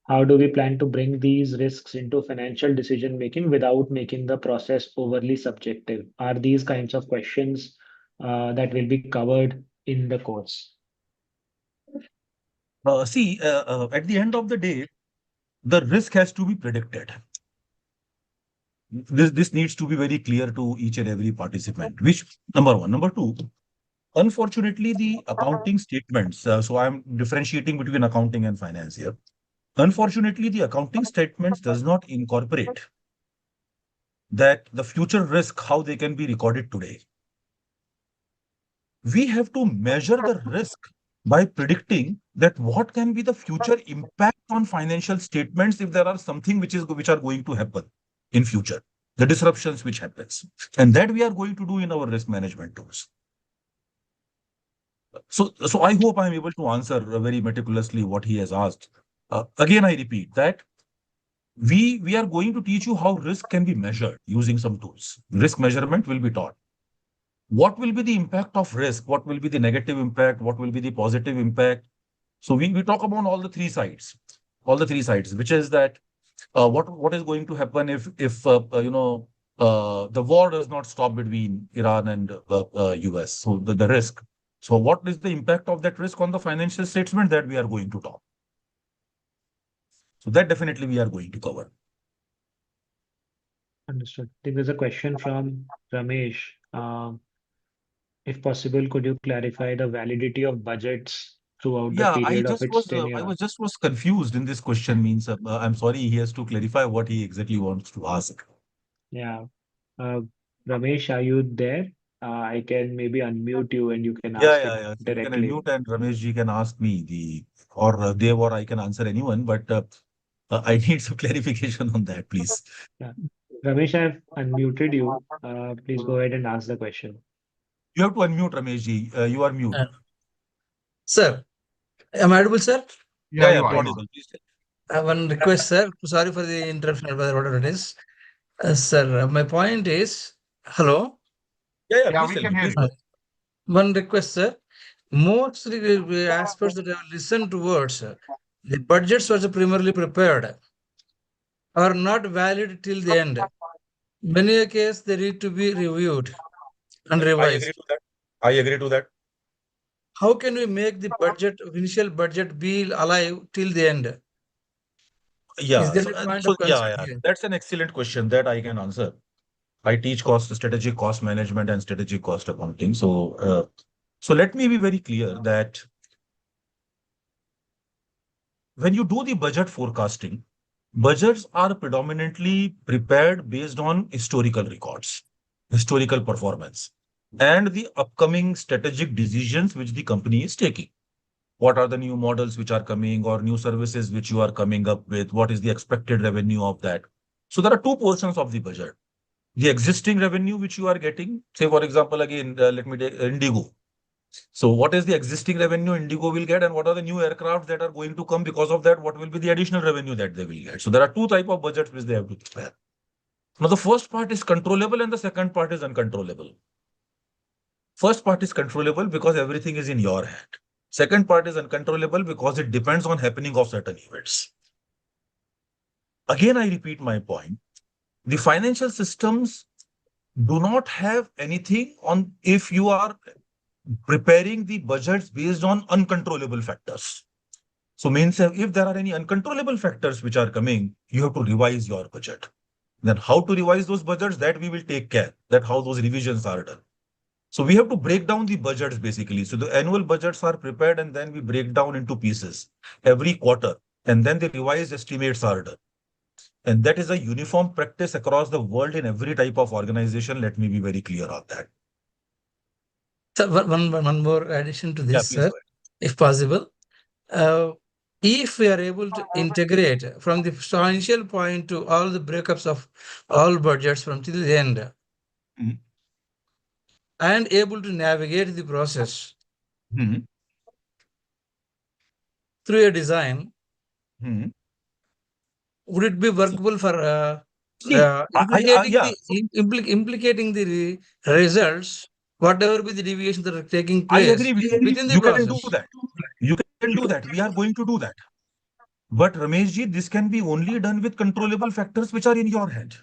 How do we plan to bring these risks into financial decision making without making the process overly subjective? Are these kinds of questions that will be covered in the course? At the end of the day, the risk has to be predicted. This needs to be very clear to each and every participant, which number one. Number two, unfortunately, the accounting statements, so I'm differentiating between accounting and finance here. Unfortunately, the accounting statements does not incorporate that the future risk, how they can be recorded today. We have to measure the risk by predicting that what can be the future impact on financial statements if there are something which are going to happen in future, the disruptions which happens, and that we are going to do in our risk management tools. So I hope I am able to answer very meticulously what he has asked. Again, I repeat that we are going to teach you how risk can be measured using some tools. Risk measurement will be taught. What will be the impact of risk? What will be the negative impact? What will be the positive impact? So we talk about all the three sides, which is that what is going to happen if the war does not stop between Iran and US. So the risk. So what is the impact of that risk on the financial statement that we are going to talk? So that definitely we are going to cover. Understood. I think there's a question from Ramesh. If possible, could you clarify the validity of budgets throughout the Yeah, period of its I tenure? was confused in this question. Means I'm sorry, he has to clarify what he exactly wants to ask. Yeah. Uh, Ramesh, are you there? I can maybe unmute you and you can Yeah, ask yeah, it yeah. So you can directly. unmute and Ramesh ji can ask me or Dev, or I can answer anyone, but I need some clarification on that, please. Yeah. Ramesh, I've unmuted you. Please go ahead and ask the question. You have to unmute Ramesh ji. You are mute. Uh, Sir, am I audible, sir? Yeah, Yeah, you are. audible. Please tell. I have one request, sir. Sorry for the interruption, whatever it is. Sir, my point is, hello. Yeah, yeah. Yeah, Please we tell can me. hear Please you. go ahead. One request, sir. Most aspects that I have listened towards, the budgets was primarily prepared are not valid till the end. Many a case they need to be reviewed and I agree revised. to that. I agree to that. How can we make the initial budget be alive till the end? Is Yeah. there So, a point of yeah, concern yeah. here? That's an excellent question that I can answer. I teach strategic cost management and strategic cost accounting. So let me be very clear that when you do the budget forecasting, budgets are predominantly prepared based on historical records, historical performance, and the upcoming strategic decisions which the company is taking. What are the new models which are coming or new services which you are coming up with? What is the expected revenue of that? So there are two portions of the budget. The existing revenue which you are getting, say for example, again, let me take Indigo. So what is the existing revenue Indigo will get, and what are the new aircraft that are going to come because of that? What will be the additional revenue that they will get? So there are two type of budgets which they have to prepare. Now the first part is controllable and the second part is uncontrollable. First part is controllable because everything is in your hand. Second part is uncontrollable because it depends on happening of certain events. Again, I repeat my point. The financial systems do not have anything on if you are preparing the budgets based on uncontrollable factors. So means if there are any uncontrollable factors which are coming, you have to revise your budget. Then how to revise those budgets, that we will take care, that how those revisions are done. So we have to break down the budgets basically. So the annual budgets are prepared and then we break down into pieces every quarter. And then the revised estimates are done. And that is a uniform practice across the world in every type of organization. Let me be very clear on that. So one more addition to Yeah, this, please sir, go ahead. if possible. Uh, if we are able to integrate from the initial point to all the breakups of all budgets from till the end Mhm. and able to navigate the process Mhm. through a design, Mhm. would it be workable for See, implicating yeah, the implicating the results, whatever be the deviations that are taking I place agree with you. within the You can do process? that. You can do that. We are going to do that. But Rameshji, this can be only done with controllable factors which are in your hand.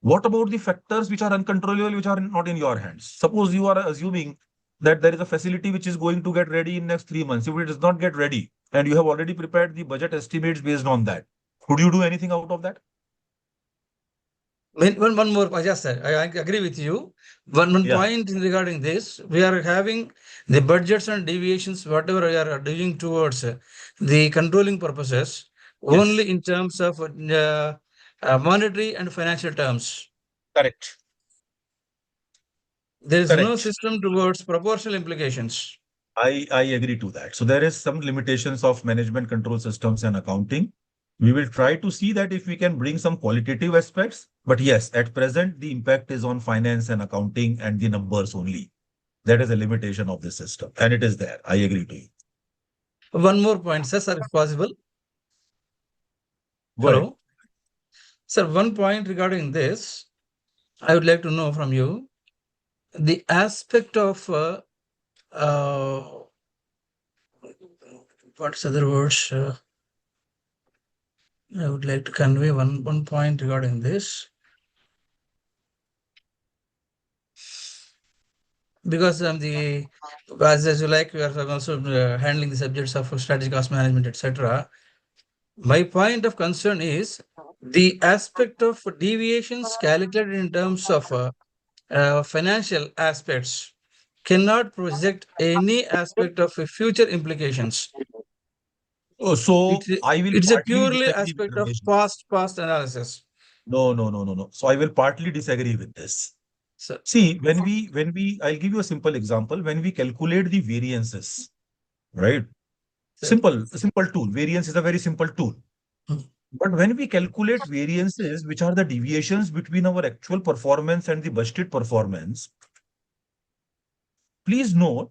What about the factors which are uncontrollable, which are not in your hands? Suppose you are assuming that there is a facility which is going to get ready in next 3 months. If it does not get ready and you have already prepared the budget estimates based on that, could you do anything out of that? One more, yes, sir. I agree with you. One Yeah. point regarding this, we are having the budgets and deviations, whatever we are doing towards the controlling purposes, Yes. only in terms of monetary and financial terms. Correct. There is no Correct. system towards proportional implications. I agree to that. So there is some limitations of management control systems and accounting. We will try to see that if we can bring some qualitative aspects. But yes, at present, the impact is on finance and accounting and the numbers only. That is a limitation of the system. And it is there. I agree to you. One more point, sir, if possible. Go ahead. Hello. Sir, one point regarding this, I would like to know from you the aspect of what's other words? I would like to convey one point regarding this. Because as you like, we are also handling the subjects of strategic cost management, etc. My point of concern is the aspect of deviations calculated in terms of financial aspects cannot project any aspect of future implications. Oh, so It's a, I will it's a partly purely disagree with aspect of Ramesh. past analysis. No, no, no, no, no. So I will partly disagree with this. So, See, I'll give you a simple example. When we calculate the variances, right? so Simple tool. Variance is a very simple tool. Hmm. But when we calculate variances, which are the deviations between our actual performance and the budgeted performance, please note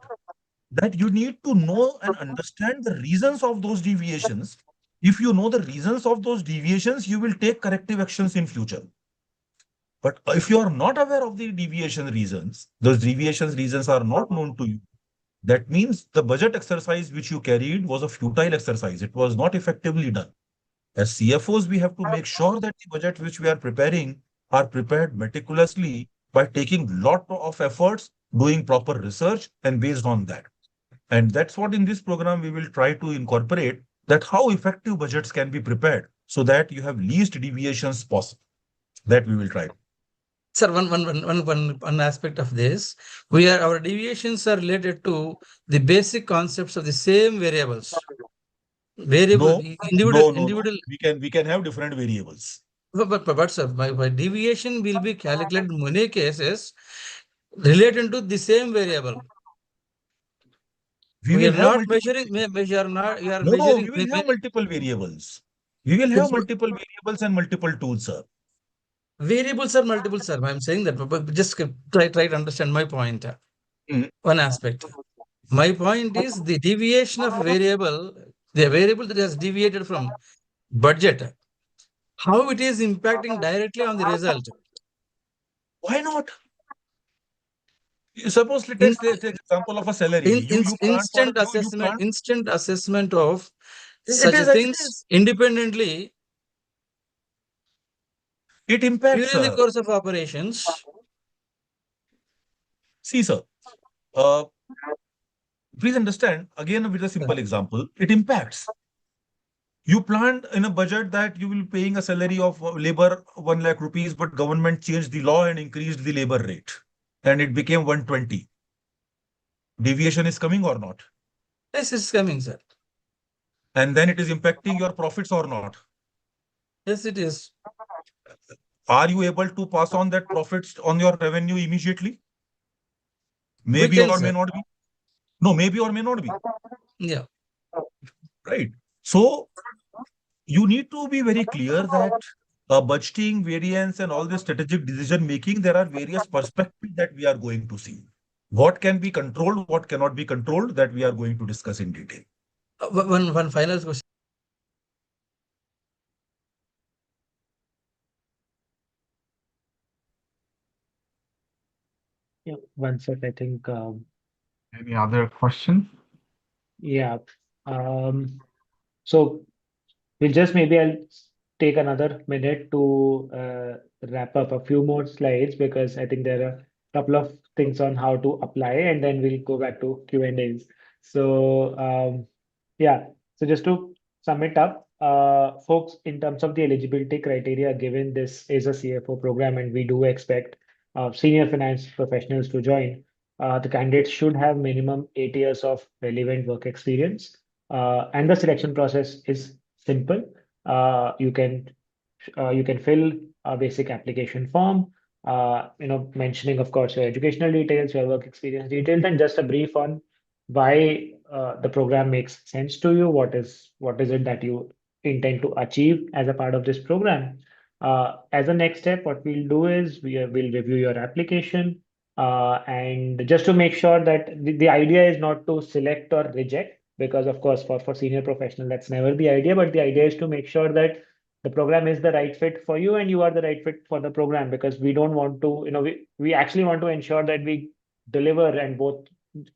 that you need to know and understand the reasons of those deviations. If you know the reasons of those deviations, you will take corrective actions in future. But if you are not aware of the deviation reasons, those deviations reasons are not known to you. That means the budget exercise which you carried was a futile exercise. It was not effectively done. As CFOs, we have to make sure that the budget which we are preparing are prepared meticulously by taking lot of efforts, doing proper research, and based on that. And that's what in this program we will try to incorporate, that how effective budgets can be prepared so that you have least deviations possible. That we will try. sir, one aspect of this, our deviations are related to the basic concepts of the same variables. Variable, No, individual. We can have different variables. But sir, by deviation will be calculated in many cases related to the same variable. We We will are have not multiple. measuring, we are not, you are No, measuring. we will have multiple variables. We will have multiple variables and multiple tools, sir. Variables are multiple, sir. I'm saying that, but just try to understand my point. Mm. One aspect. My point is the deviation of variable, the variable that has deviated from budget, how it is impacting directly on the result. Why not? Suppose In, take example of a salary. in You plan for you plan. instant assessment of It such is as it things is. independently It impacts, during the sir. course of operations. See, sir. Uh, please understand again with a simple example. It impacts. You planned in a budget that you will be paying a salary of labor 1 lakh rupees, but government changed the law and increased the labor rate, and it became 120. Deviation is coming or not? This is coming, sir. And then it is impacting your profits or not? Yes, it is. Are you able to pass on that profits on your revenue immediately? We Maybe can, or may sir. not be. No, maybe or may not be. Yeah. Right. So you need to be very clear that budgeting, variance, and all this strategic decision making, there are various perspectives that we are going to see. What can be controlled, what cannot be controlled, that we are going to discuss in detail. One final question. Yeah, one sec, I think. Any other question? Yeah. Um, so maybe I'll take another minute to wrap up a few more slides because I think there are a couple of things on how to apply, and then we'll go back to Q&As. So yeah, so just to sum it up, folks, in terms of the eligibility criteria, given this is a CFO program and we do expect senior finance professionals to join, the candidates should have minimum 8 years of relevant work experience. And the selection process is simple. You can fill a basic application form, mentioning, of course, your educational details, your work experience details, and just a brief on why the program makes sense to you. What is it that you intend to achieve as a part of this program? As a next step, what we'll do is we'll review your application, and just to make sure that the idea is not to select or reject, because of course for senior professional that's never the idea, but the idea is to make sure that the program is the right fit for you and you are the right fit for the program, because we don't want to, we actually want to ensure that we deliver, and both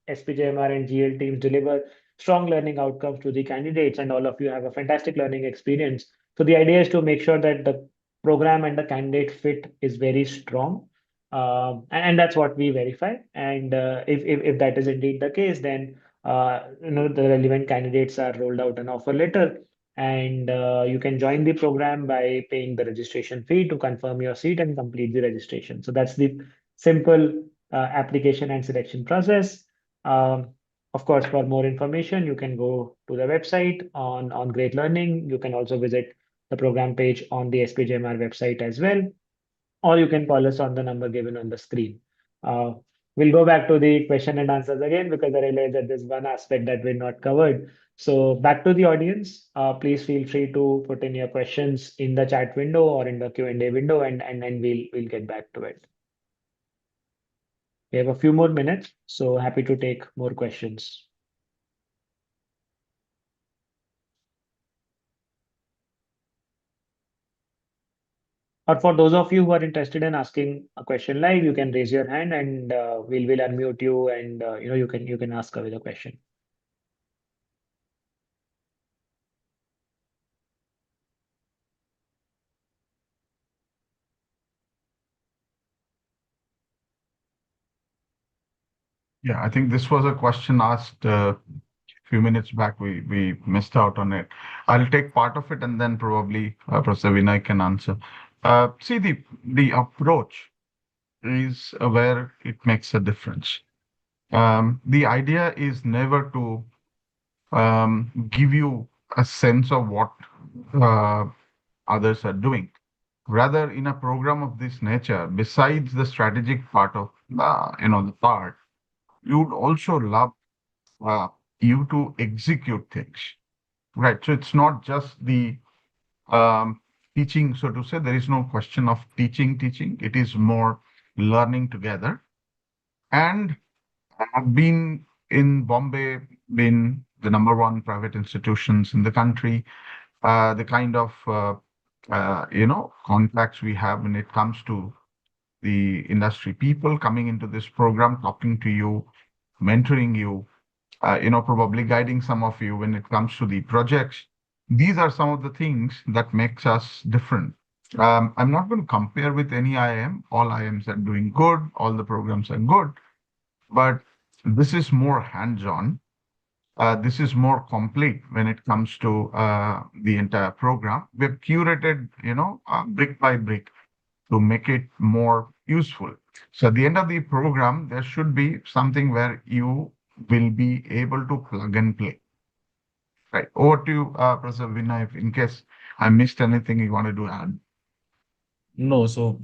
SPJIMR and GL teams deliver strong learning outcomes to the candidates, and all of you have a fantastic learning experience. So the idea is to make sure that the program and the candidate fit is very strong, and that's what we verify. And if that is indeed the case, then the relevant candidates are rolled out an offer letter, and you can join the program by paying the registration fee to confirm your seat and complete the registration. So that's the simple application and selection process. Um, of course, for more information, you can go to the website on Great Learning. You can also visit the program page on the SPJMR website as well. or you can call us on the number given on the screen. Uh, we'll go back to the question and answers again because I realized that there's one aspect that we're not covered. So back to the audience, please feel free to put in your questions in the chat window or in the Q&A window, and then we'll get back to it. We have a few more minutes, so happy to take more questions. Or for those of you who are interested in asking a question live, you can raise your hand and we'll unmute you, and you can ask away the question. Yeah, I think this was a question asked a few minutes back. We missed out on it. I'll take part of it and then probably Professor Vinay can answer. See, the approach is where it makes a difference. The idea is never to give you a sense of what uh, others are doing. Rather, in a program of this nature, besides the strategic part of the part, you would also love uh, you to execute things, right? So it's not just the um, teaching, so to say. There is no question of teaching. It is more learning together. And I've been in Bombay, been the number one private institutions in the country. The kind of contacts we have when it comes to the industry people coming into this program, talking to you, mentoring you, probably guiding some of you when it comes to the projects. These are some of the things that makes us different. I'm not going to compare with any IIM. All IIMs are doing good. All the programs are good, but this is more hands-on. This is more complete when it comes to the entire program. We've curated, brick by brick to make it more useful. So at the end of the program, there should be something where you will be able to plug and play. Right. Over to you, Professor Vinay, if in case I missed anything you wanted to add. No, so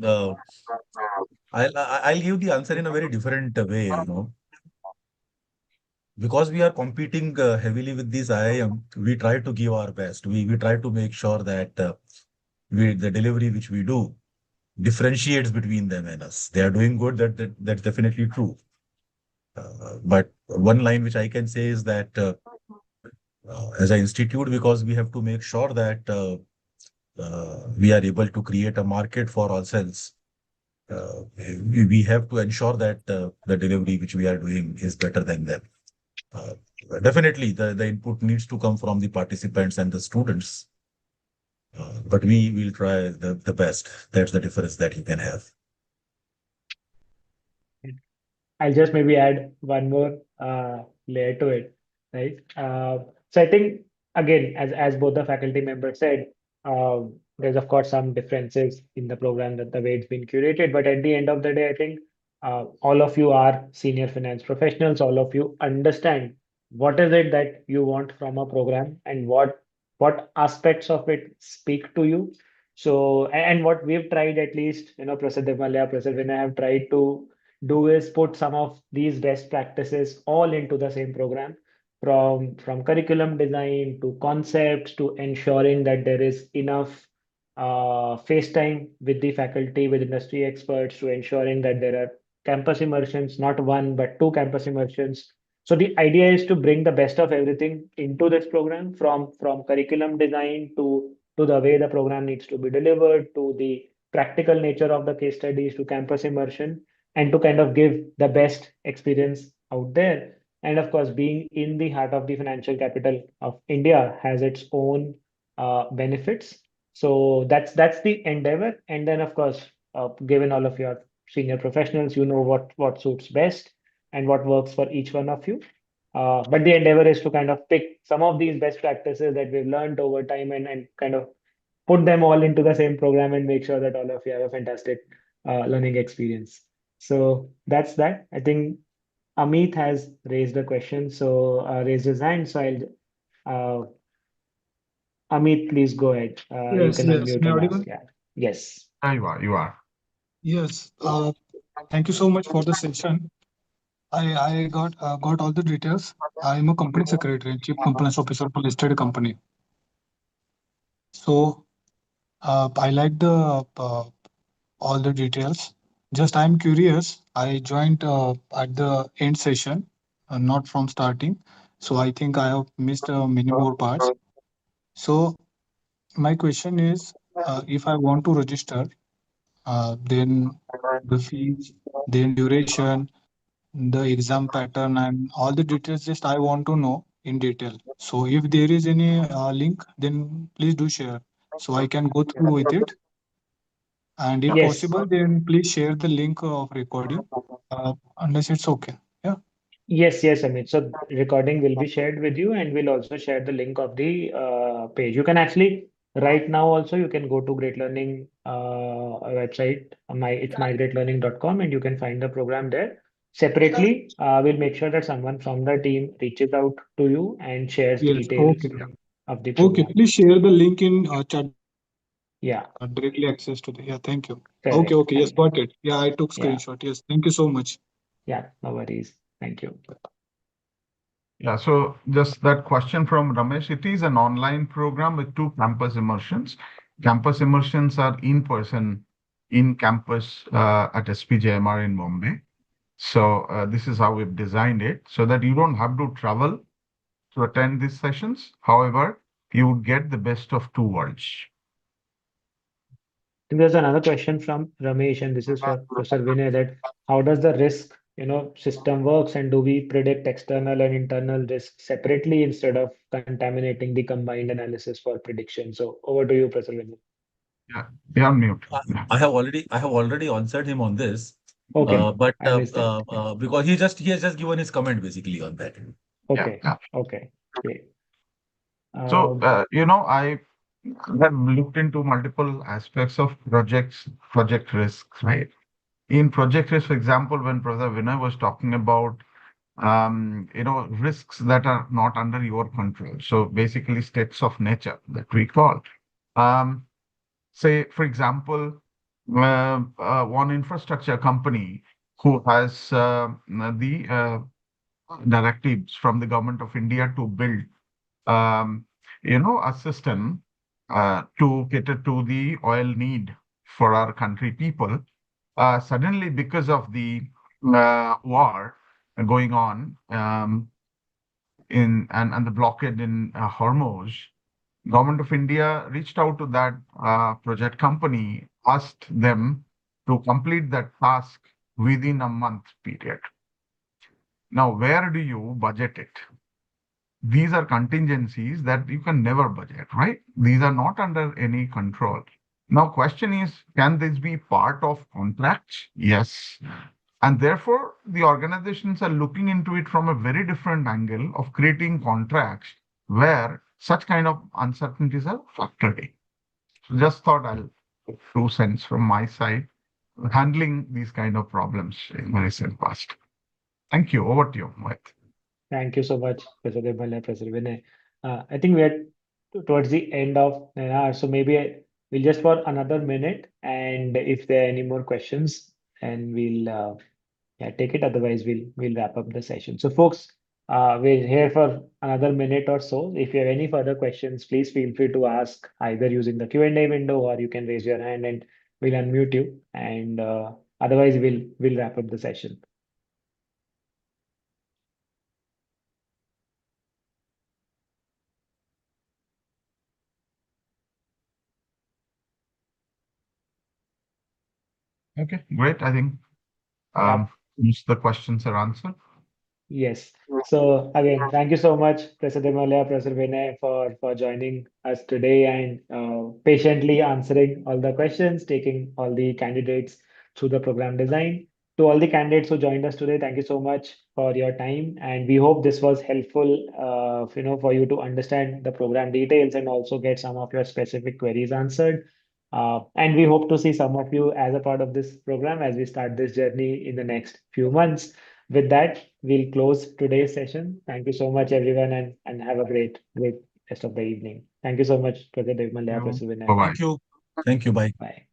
I'll give the answer in a very different way, because we are competing heavily with these IIM. We try to give our best. We try to make sure that the delivery which we do differentiates between them and us. They are doing good. That's definitely true. But one line which I can say is that as an institute, because we have to make sure that we are able to create a market for ourselves. We have to ensure that the delivery which we are doing is better than them. Uh, Definitely, the input needs to come from the participants and the students. But we will try the best. That's the difference that you can have. I'll just maybe add one more layer to it, right? So I think again, as both the faculty members said, there's of course some differences in the program that the way it's been curated, but at the end of the day, I think all of you are senior finance professionals. All of you understand what is it that you want from a program and what aspects of it speak to you. So and what we've tried, at least, Prasad Malya, Prasad Vinay have tried to do is put some of these best practices all into the same program, from curriculum design to concepts to ensuring that there is enough face time with the faculty, with industry experts, to ensuring that there are campus immersions, not one but two campus immersions. So the idea is to bring the best of everything into this program, from curriculum design to the way the program needs to be delivered, to the practical nature of the case studies, to campus immersion, and to kind of give the best experience out there. And of course, being in the heart of the financial capital of India has its own benefits. So that's the endeavor. And then, of course, given all of your senior professionals, you know what suits best and what works for each one of you. But the endeavor is to kind of pick some of these best practices that we've learned over time, and kind of put them all into the same program and make sure that all of you have a fantastic learning experience. So that's that. I think Amit has raised a question, so raised his hand. So Amit, please go ahead. You Yes, can yes. unmute May I and audible? ask. Yeah. Yes. There you are. You are. Yes. Thank you so much for the session. I got all the details. I am a company secretary and chief compliance officer for listed company. So I like the all the details. Just I'm curious. I joined at the end session, not from starting. So I think I have missed many more parts. So my question is, if I want to register, then the fees, then duration, the exam pattern, and all the details. Just I want to know in detail. So if there is any link, then please do share so I can go through with it. And if Yes. possible, then please share the link of recording, unless it's okay. Yeah. Yes, Amit. So recording will be shared with you, and we'll also share the link of the page. You can actually right now also you can go to Great Learning website. It's mygreatlearning.com, and you can find the program there. Separately, we'll make sure that someone from the team reaches out to you and shares Yes. details Okay. of the Okay. program. Please share the link in chat directly access to the. Yeah. Yeah, Thank you. Okay. Yes. Got it. Yeah. correct. I took screenshot. Yes. Thank you so much. Yeah, no worries. Thank you. Yeah, so just that question from Ramesh. It is an online program with two campus immersions. Campus immersions are in person, in campus at SPJIMR in Bombay. So this is how we've designed it so that you don't have to travel to attend these sessions. However, you would get the best of two worlds. Think there's another question from Ramesh, and this is for Professor Vinay, that how does the risk, system works, and do we predict external and internal risk separately instead of contaminating the combined analysis for prediction? So over to you, Professor Vinay. Yeah, you're on mute. Yeah. I have already answered him on this, Okay, but I missed that. because he has just given his comment basically on that. Yeah, Okay, yeah. okay, great. So, Um, I have looked into multiple aspects of project risks, right? In project risk, for example, when Professor Vinay was talking about, risks that are not under your control. So basically states of nature that we call. Um, Say, for example, one infrastructure company who has the directives from the government of India to build um, a system to cater to the oil need for our country people. Suddenly, because of the war going on and the blockade in Hormuz, Government of India reached out to that project company, asked them to complete that task within a month period. Now, where do you budget it? These are contingencies that you can never budget, right? These are not under any control. Now, question is, can this be part of contracts? Yes. And therefore, the organizations are looking into it from a very different angle of creating contracts where such kind of uncertainties are factored in. So just thought I'll put 2 cents from my side handling these kind of problems in the recent past. Thank you. Over to you, Mohit. Thank you so much, Professor Deval and Professor Vinay. I think we are towards the end of an hour, so maybe we'll just for another minute, and if there are any more questions, and we'll yeah, take it. Otherwise, we'll wrap up the session. So, folks, we're here for another minute or so. If you have any further questions, please feel free to ask either using the Q&A window, or you can raise your hand and we'll unmute you. And otherwise, we'll wrap up the session. Okay, great. I think Yeah. most of the questions are answered. Yes. So again, thank you so much, Professor Demalya, Professor Vinay, for joining us today and patiently answering all the questions, taking all the candidates through the program design. To all the candidates who joined us today, thank you so much for your time, and we hope this was helpful, for you to understand the program details and also get some of your specific queries answered. And we hope to see some of you as a part of this program as we start this journey in the next few months. With that, we'll close today's session. Thank you so much, everyone, and have a great rest of the evening. Thank you so much, Professor Devmalya, Professor Vinay. Bye bye. Thank you. Thank you. Bye. Bye.